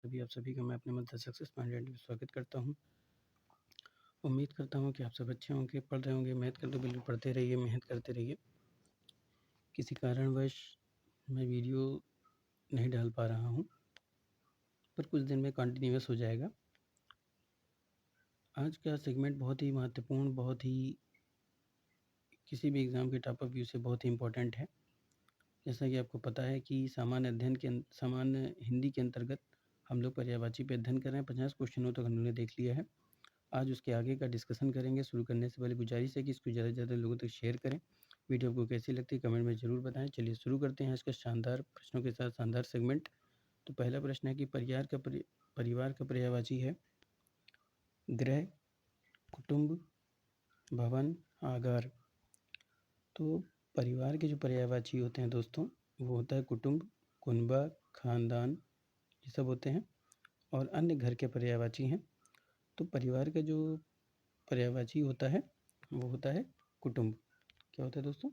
अभी आप सभी का मैं अपने मंत्र सक्सेस माइंडेड में स्वागत करता हूं। उम्मीद करता हूं कि आप सब अच्छे होंगे, पढ़ रहे होंगे, मेहनत करते बिल्कुल पढ़ते रहिए, मेहनत करते रहिए। किसी कारणवश मैं वीडियो नहीं डाल पा रहा हूं, पर कुछ दिन में कंटिन्यूअस हो जाएगा। आज का सेगमेंट बहुत ही महत्वपूर्ण, बहुत ही किसी भी एग्ज़ाम के टॉप ऑफ व्यू से बहुत ही इम्पोर्टेंट है। जैसा कि आपको पता है कि सामान्य हिंदी के अंतर्गत हम लोग पर्यायवाची पे अध्ययन कर रहे हैं। 50 क्वेश्चनों तक हमने देख लिया है। आज उसके आगे का डिस्कशन करेंगे। शुरू करने से पहले गुजारिश है कि इसको ज़्यादा से ज़्यादा लोगों तक शेयर करें। वीडियो आपको कैसी लगती है कमेंट में ज़रूर बताएं। चलिए शुरू करते हैं आज का शानदार प्रश्नों के साथ शानदार सेगमेंट। तो पहला प्रश्न है कि परिवार का पर्यायवाची है गृह, कुटुंब, भवन, आगार। तो परिवार के जो पर्यायवाची होते हैं दोस्तों, वो होता है कुटुंब, कुनबा, खानदान, ये सब होते हैं। और अन्य घर के पर्यायवाची हैं। तो परिवार का जो पर्यायवाची होता है वो होता है कुटुंब। क्या होता है दोस्तों?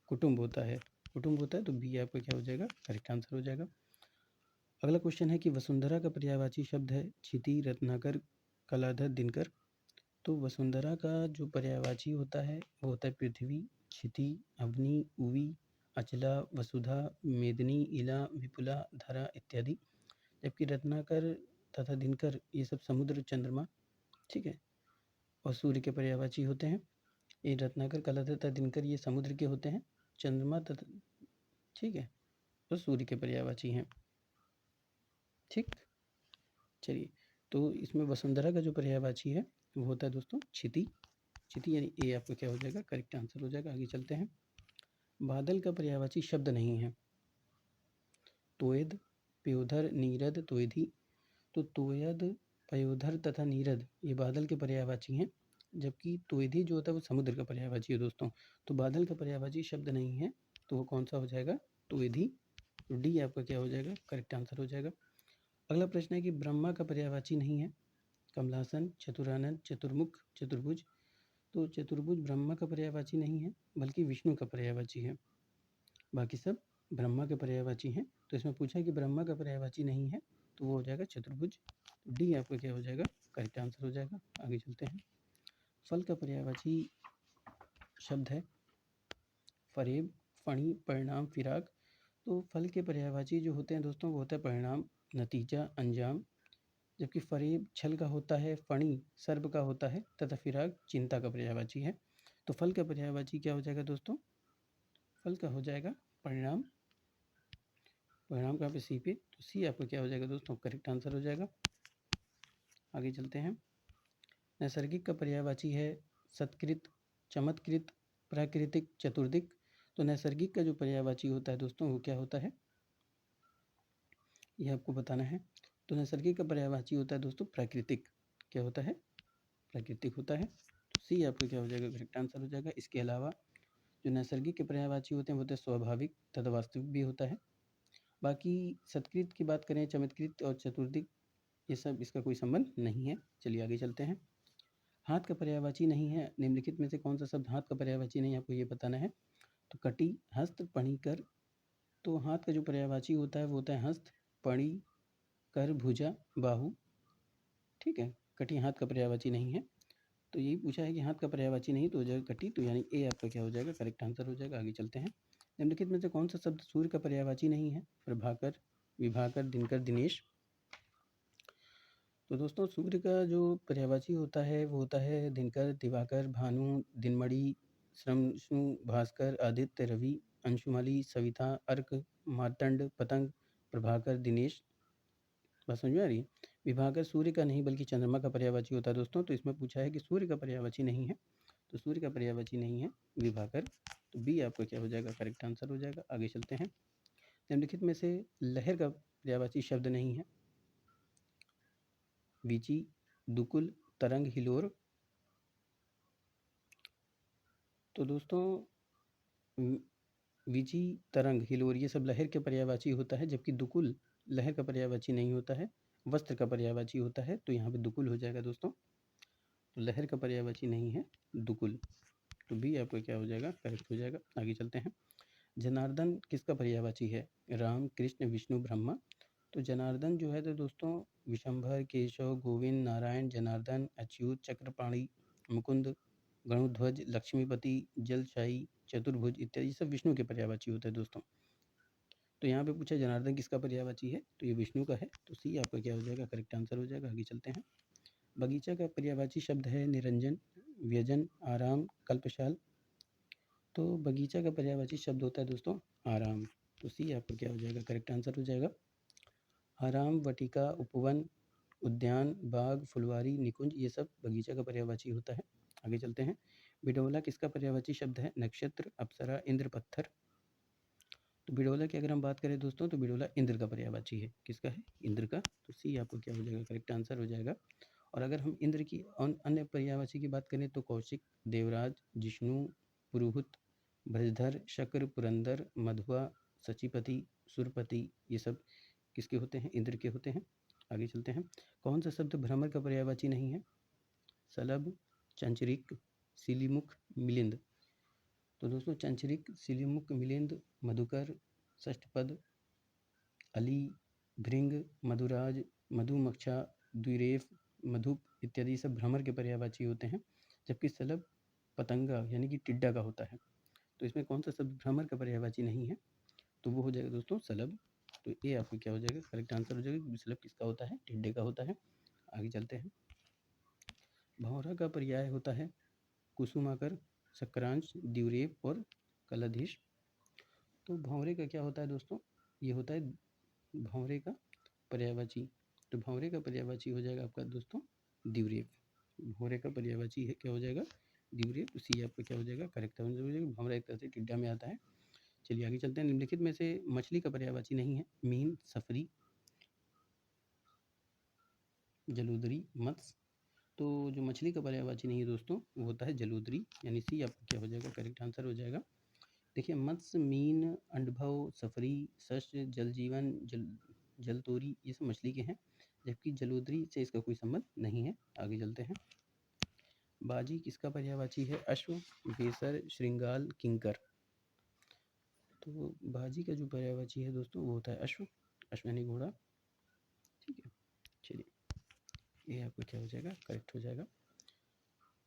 कुटुंब होता है। कुटुंब होता है तो बी आपका क्या हो जाएगा? करेक्ट आंसर हो जाएगा। अगला क्वेश्चन है कि वसुंधरा का पर्यायवाची शब्द है क्षिति, रत्नाकर, कलाधर, दिनकर। तो वसुंधरा का जो पर्यायवाची होता है वो होता है पृथ्वी, क्षिति, अवनी, उवी, अचला, वसुधा, मेदिनी, इला, विपुला, धरा इत्यादि। जबकि रत्नाकर तथा दिनकर ये सब समुद्र, चंद्रमा, ठीक है, और सूर्य के पर्यायवाची होते हैं। ये रत्नाकर, कलाधर तथा दिनकर ये समुद्र के होते हैं, चंद्रमा तथा, ठीक है, और सूर्य के पर्यायवाची हैं। ठीक, चलिए, तो इसमें वसुंधरा का जो पर्यायवाची है वो होता है दोस्तों क्षिति। क्षिति यानी ए आपका क्या हो जाएगा? करेक्ट आंसर हो जाएगा। आगे चलते हैं। बादल का पर्यायवाची शब्द नहीं है। तोयद, पयोधर, नीरद, तोयधी। तो तोयद, पयोधर तथा नीरद ये बादल के पर्यायवाची हैं, जबकि तोयधी जो होता है वो समुद्र का पर्यायवाची है दोस्तों। तो बादल का पर्यायवाची शब्द नहीं है, तो वो कौन सा हो जाएगा? तोयधी। डी आपका क्या हो जाएगा? करेक्ट आंसर हो जाएगा। अगला प्रश्न है कि ब्रह्मा का पर्यायवाची नहीं है। कमलासन, चतुरानन, चतुर्मुख, चतुर्भुज। तो चतुर्भुज ब्रह्मा का पर्यायवाची नहीं है, बल्कि विष्णु का पर्यायवाची है। बाकी सब ब्रह्मा के पर्यायवाची हैं। तो इसमें पूछा है कि ब्रह्मा का पर्यायवाची नहीं है, तो वो हो जाएगा चतुर्भुज। डी आपका क्या हो जाएगा? करेक्ट आंसर हो जाएगा। आगे चलते हैं। फल का पर्यायवाची शब्द है फरेब, फणी, परिणाम, फिराक। तो फल के पर्यायवाची जो होते हैं दोस्तों वो होता है परिणाम, नतीजा, अंजाम। जबकि फरेब छल का होता है, फणी सर्प का होता है तथा फिराक चिंता का पर्यायवाची है। तो फल का पर्यायवाची क्या हो जाएगा दोस्तों? फल का हो जाएगा परिणाम। परिणाम कहाँ पे? सी पे। तो सी आपका क्या हो जाएगा दोस्तों? करेक्ट आंसर हो जाएगा। आगे चलते हैं। नैसर्गिक का पर्यायवाची है सत्कृत, चमत्कृत, प्राकृतिक, चतुर्दिक। तो नैसर्गिक का जो पर्यायवाची होता है दोस्तों वो क्या होता है, ये आपको बताना है। तो नैसर्गिक का पर्यायवाची होता है दोस्तों प्राकृतिक। क्या होता है? प्राकृतिक होता है। तो सी आपका क्या हो जाएगा? करेक्ट आंसर हो जाएगा। इसके अलावा जो नैसर्गिक के पर्यायवाची होते हैं वो होते हैं स्वाभाविक तथा वास्तविक भी होता है। बाकी सत्कृत की बात करें, चमत्कृत और चतुर्दिक, ये सब इसका कोई संबंध नहीं है। चलिए आगे चलते हैं। हाथ का पर्यायवाची नहीं है। निम्नलिखित में से कौन सा शब्द हाथ का पर्यायवाची नहीं है, आपको ये बताना है। तो कटी, हस्त, पणी, कर। तो हाथ का जो पर्यायवाची होता है वो होता है हस्त, पणी, कर, भुजा, बाहु। ठीक है, कटी हाथ का पर्यायवाची नहीं है। तो यही पूछा है कि हाथ का पर्यायवाची नहीं तो हो जाएगा कटी। तो यानी ए आपका क्या हो जाएगा? करेक्ट आंसर हो जाएगा। आगे चलते हैं। निम्नलिखित में से कौन सा शब्द सूर्य का पर्यायवाची नहीं है? प्रभाकर, विभाकर, दिनकर, दिनेश। तो दोस्तों सूर्य का जो पर्यायवाची होता है वो होता है दिनकर, दिवाकर, भानु, दिनमणि, श्रमशु, भास्कर, आदित्य, रवि, अंशुमाली, सविता, अर्क, मार्तंड, पतंग, प्रभाकर, दिनेश। बात समझ में आ रही है? विभाकर सूर्य का नहीं बल्कि चंद्रमा का पर्यायवाची होता है दोस्तों। तो इसमें पूछा है कि सूर्य का पर्यायवाची नहीं है, तो सूर्य का पर्यायवाची नहीं है विभाकर। तो बी आपका क्या हो जाएगा? करेक्ट आंसर हो जाएगा। आगे चलते हैं। निम्नलिखित में से लहर का पर्यायवाची शब्द नहीं है। वीची, दुकुल, तरंग, हिलोर। तो दोस्तों वीची, तरंग, हिलोर ये सब लहर के पर्यायवाची होता है, जबकि दुकुल लहर का पर्यायवाची नहीं होता है, वस्त्र का पर्यायवाची होता है। तो यहाँ पे दुकुल हो जाएगा दोस्तों। तो लहर का पर्यायवाची नहीं है दुकुल। तो बी आपका क्या हो जाएगा? करेक्ट हो जाएगा। आगे चलते हैं। जनार्दन किसका पर्यायवाची है? राम, कृष्ण, विष्णु, ब्रह्मा। तो जनार्दन जो है तो दोस्तों विशंभर, केशव, गोविंद, नारायण, जनार्दन, अच्युत, चक्रपाणि, मुकुंद, गणुध्वज, लक्ष्मीपति, जलशाही, चतुर्भुज इत्यादि सब विष्णु के पर्यायवाची होते हैं दोस्तों। तो यहाँ पे पूछा जनार्दन किसका पर्यायवाची है, तो ये विष्णु का है, तो सी आपका क्या हो जाएगा, करेक्ट आंसर हो जाएगा। आगे चलते हैं। बगीचा का पर्यायवाची शब्द है निरंजन, व्यजन, आराम, कल्पशाल। तो बगीचा का पर्यायवाची शब्द होता है दोस्तों आराम, तो सी आपका क्या हो जाएगा, करेक्ट आंसर हो जाएगा। आराम, वाटिका, उपवन, उद्यान, बाग, फुलवारी, निकुंज ये सब बगीचा का पर्यायवाची होता है। आगे चलते हैं। बिडोला किसका पर्यायवाची शब्द है, नक्षत्र, अप्सरा, इंद्र, पत्थर। तो बिडोला की अगर हम बात करें दोस्तों तो बिडोला इंद्र का पर्यायवाची है, किसका है, इंद्र का, तो सी आपको क्या हो जाएगा, करेक्ट आंसर हो जाएगा। और अगर हम इंद्र की अन्य पर्यायवाची की बात करें तो कौशिक, देवराज, जिष्णु, पुरोहित, ब्रजधर, शक्र, पुरंदर, मधुआ, सचिपति, सुरपति ये सब किसके होते हैं, इंद्र के होते हैं। आगे चलते हैं। कौन सा शब्द भ्रमर का पर्यायवाची नहीं है, सलभ, चंचरिक, सिलीमुख, मिलिंद। तो दोस्तों चंचरिक, सिलीमुख, मिलिंद, मधुकर, षष्ठपद, अली, भृंग, मधुराज, मधुमक्षा, द्विरेफ, मधुप इत्यादि सब भ्रमर के पर्यायवाची होते हैं, जबकि सलभ पतंगा यानी कि टिड्डा का होता है। तो इसमें कौन सा शब्द भ्रमर का पर्यायवाची नहीं है, तो वो हो जाएगा दोस्तों सलभ। तो ये आपको क्या हो जाएगा, करेक्ट आंसर हो जाएगा, सलभ किसका होता है, टिड्डे का होता है। आगे चलते हैं। भौरा का पर्याय होता है कुसुमाकर, सक्रांश, द्विरेफ और कलाधीश। तो भौरे का क्या होता है दोस्तों, ये होता है भौरे का पर्यायवाची। तो भौरे का पर्यायवाची हो जाएगा आपका दोस्तों द्विरेफ। भौरे का पर्यायवाची है क्या हो जाएगा, द्विरेफ। तो सी आपका क्या हो जाएगा, करेक्ट आंसर हो जाएगा। भौरा एक तरह से टिड्डा में आता है। चलिए आगे चलते हैं। निम्नलिखित में से मछली का पर्यायवाची नहीं है, मीन, सफरी, जलोदरी, मत्स्य। तो जो मछली का पर्यायवाची नहीं है दोस्तों वो होता है जलोदरी, यानी सी आपका क्या हो जाएगा, करेक्ट आंसर हो जाएगा। देखिए मत्स्य, मीन, अंडभव, सफरी, शस्य, जल जीवन, जलतोरी ये सब मछली के हैं, जबकि जलोदरी से इसका कोई संबंध नहीं है। आगे चलते हैं। बाजी किसका पर्यायवाची है, अश्व, बेसर, श्रृंगाल, किंकर। तो बाजी का जो पर्यायवाची है दोस्तों वो होता है अश्व, अश्व यानी घोड़ा। ठीक है, चलिए ये आपको क्या हो जाएगा, करेक्ट हो जाएगा।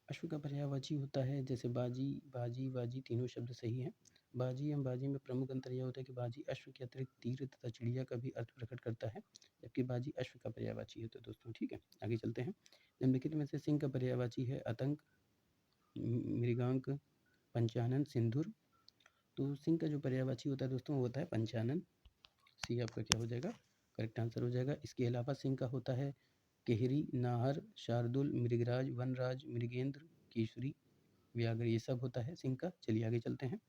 अश्व का पर्यायवाची होता है जैसे बाजी, बाजी, बाजी तीनों शब्द सही हैं। बाजी एवं बाजी में प्रमुख अंतर यह होता है कि बाजी अश्व के अतिरिक्त तीर तथा चिड़िया का भी अर्थ प्रकट करता है, जबकि बाजी अश्व का पर्यायवाची है। तो दोस्तों ठीक है, आगे चलते हैं। निम्नलिखित में से सिंह का पर्यायवाची है आतंक, मृगांक, पंचानन, सिंधुर। तो सिंह का जो पर्यायवाची होता है दोस्तों वो होता है पंचानन। सी आपका क्या हो जाएगा, करेक्ट आंसर हो जाएगा। इसके अलावा सिंह का होता है केहरी, नाहर, शार्दुल, मृगराज, वनराज, मृगेंद्र, केशरी, व्याघ्र ये सब होता है सिंह का। चलिए आगे चलते हैं।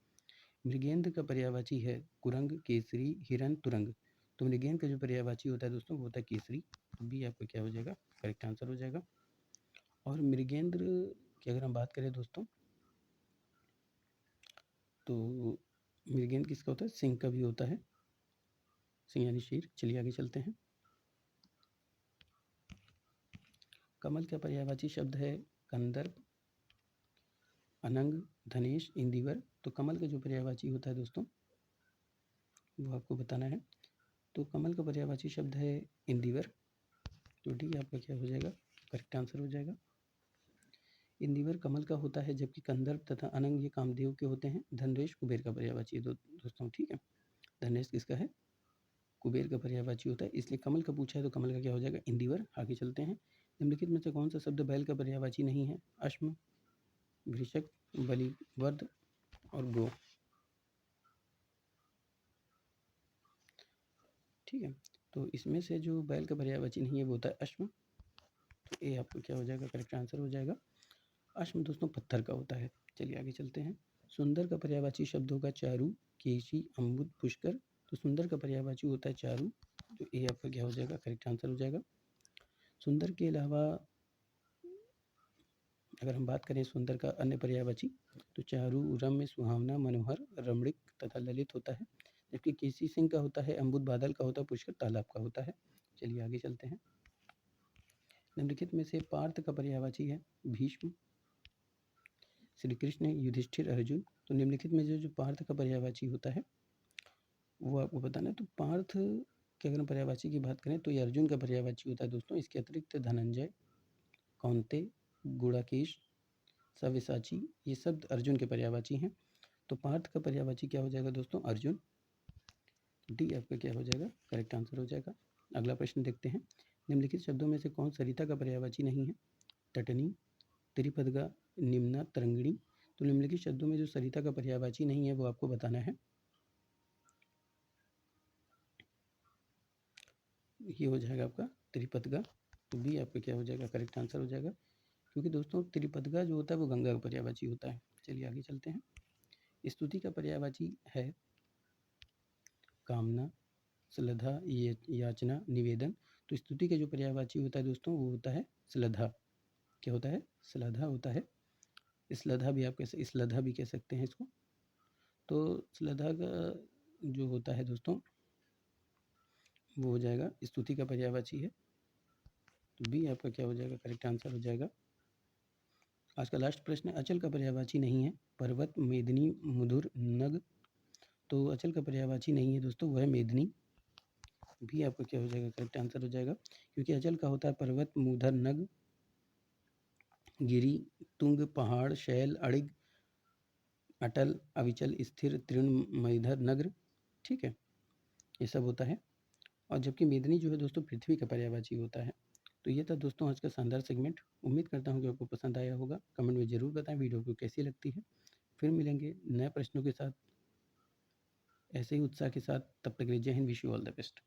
मृगेंद्र का पर्यायवाची है कुरंग, केसरी, हिरन, तुरंग। तो मृगेंद्र का जो पर्यायवाची होता है दोस्तों वो होता है केसरी। भी आपका क्या हो जाएगा, करेक्ट आंसर हो जाएगा। और मृगेंद्र की अगर हम बात करें दोस्तों तो मृगेंद्र किसका होता है, सिंह का भी होता है, सिंह यानी शेर। चलिए आगे चलते हैं। कमल का पर्यायवाची शब्द है कंदर्प, अनंग, धनेश, इंदिवर। तो कमल का जो पर्यायवाची होता है दोस्तों वो आपको बताना है। तो कमल का पर्यायवाची शब्द है इंदिवर। तो डी आपका क्या हो जाएगा, करेक्ट आंसर हो जाएगा। इंदिवर कमल का होता है, जबकि कंदर्प तथा अनंग ये कामदेव के होते हैं। धनरेश कुबेर का पर्यायवाची है दोस्तों, ठीक है। धनेश किसका है, कुबेर का पर्यायवाची होता है, इसलिए कमल का पूछा है तो कमल का क्या हो जाएगा, इंदिवर। आगे चलते हैं। निम्नलिखित में से कौन सा शब्द बैल का पर्यायवाची नहीं है, अश्म, वृषक, बलिवर्द और गो। ठीक है, तो इसमें से जो बैल का पर्यायवाची नहीं है वो होता है अश्म। तो ये आपको क्या हो जाएगा, करेक्ट आंसर हो जाएगा। अश्म दोस्तों पत्थर का होता है। चलिए आगे चलते हैं। सुंदर का पर्यायवाची शब्द होगा चारू, केशी, अम्बुद, पुष्कर। तो सुंदर का पर्यायवाची होता है चारू। तो ये आपका क्या हो जाएगा, करेक्ट आंसर हो जाएगा। सुंदर के अलावा अगर हम बात करें सुंदर का अन्य पर्यायवाची तो चारू, रम्य, सुहावना, मनोहर, रमणीक तथा ललित होता है, जबकि केसी सिंह का होता है अम्बुद, बादल का होता है, पुष्कर तालाब का होता है। चलिए आगे चलते हैं। निम्नलिखित में से पार्थ का पर्यायवाची है भीष्म, श्री कृष्ण, युधिष्ठिर, अर्जुन। तो निम्नलिखित में जो जो पार्थ का पर्यायवाची होता है वो आपको बताना है। तो पार्थ कि अगर हम पर्यायवाची की बात करें तो ये अर्जुन का पर्यायवाची होता है दोस्तों। इसके अतिरिक्त धनंजय, कौंते, गुड़ाकेश, सव्यसाची, ये शब्द अर्जुन के पर्यायवाची हैं। तो पार्थ का पर्यायवाची क्या हो जाएगा दोस्तों? अर्जुन। डी आपका क्या हो जाएगा? करेक्ट आंसर हो जाएगा। अगला प्रश्न देखते हैं। निम्नलिखित शब्दों में से कौन सरिता का पर्यायवाची नहीं है? तटनी, त्रिपदगा, निम्ना, तरंगिणी। तो निम्नलिखित शब्दों में जो सरिता का पर्यायवाची नहीं है वो आपको बताना है। ये हो जाएगा आपका त्रिपदगा। तो बी आपका क्या हो जाएगा? करेक्ट आंसर हो जाएगा, क्योंकि दोस्तों त्रिपदगा जो होता है वो गंगा का पर्यायवाची होता है। चलिए आगे चलते हैं। स्तुति का पर्यायवाची है कामना, श्रद्धा, याचना, निवेदन। तो स्तुति का जो पर्यायवाची होता है दोस्तों वो होता है श्रद्धा। क्या होता है? श्रद्धा होता है। श्रद्धा भी आप श्रद्धा भी कह सकते हैं इसको। तो श्रद्धा का जो होता है दोस्तों वो हो जाएगा स्तुति का पर्यायवाची है। तो बी आपका क्या हो जाएगा? करेक्ट आंसर हो जाएगा। आज का लास्ट प्रश्न है, अचल का पर्यायवाची नहीं है पर्वत, मेदिनी, मधुर, नग। तो अचल का पर्यायवाची नहीं है दोस्तों, वह है मेदिनी। भी आपका क्या हो जाएगा? करेक्ट आंसर हो जाएगा, क्योंकि अचल का होता है पर्वत, मूधर, नग, गिरी, तुंग, पहाड़, शैल, अड़िग, अटल, अविचल, स्थिर, तृण, मईधर, नग्र। ठीक है, ये सब होता है। और जबकि मेदिनी जो है दोस्तों पृथ्वी का पर्यायवाची होता है। तो ये था दोस्तों आज का शानदार सेगमेंट। उम्मीद करता हूँ कि आपको पसंद आया होगा। कमेंट में ज़रूर बताएं वीडियो को कैसी लगती है। फिर मिलेंगे नए प्रश्नों के साथ ऐसे ही उत्साह के साथ। तब तक के लिए जय Hind, wish you all the best.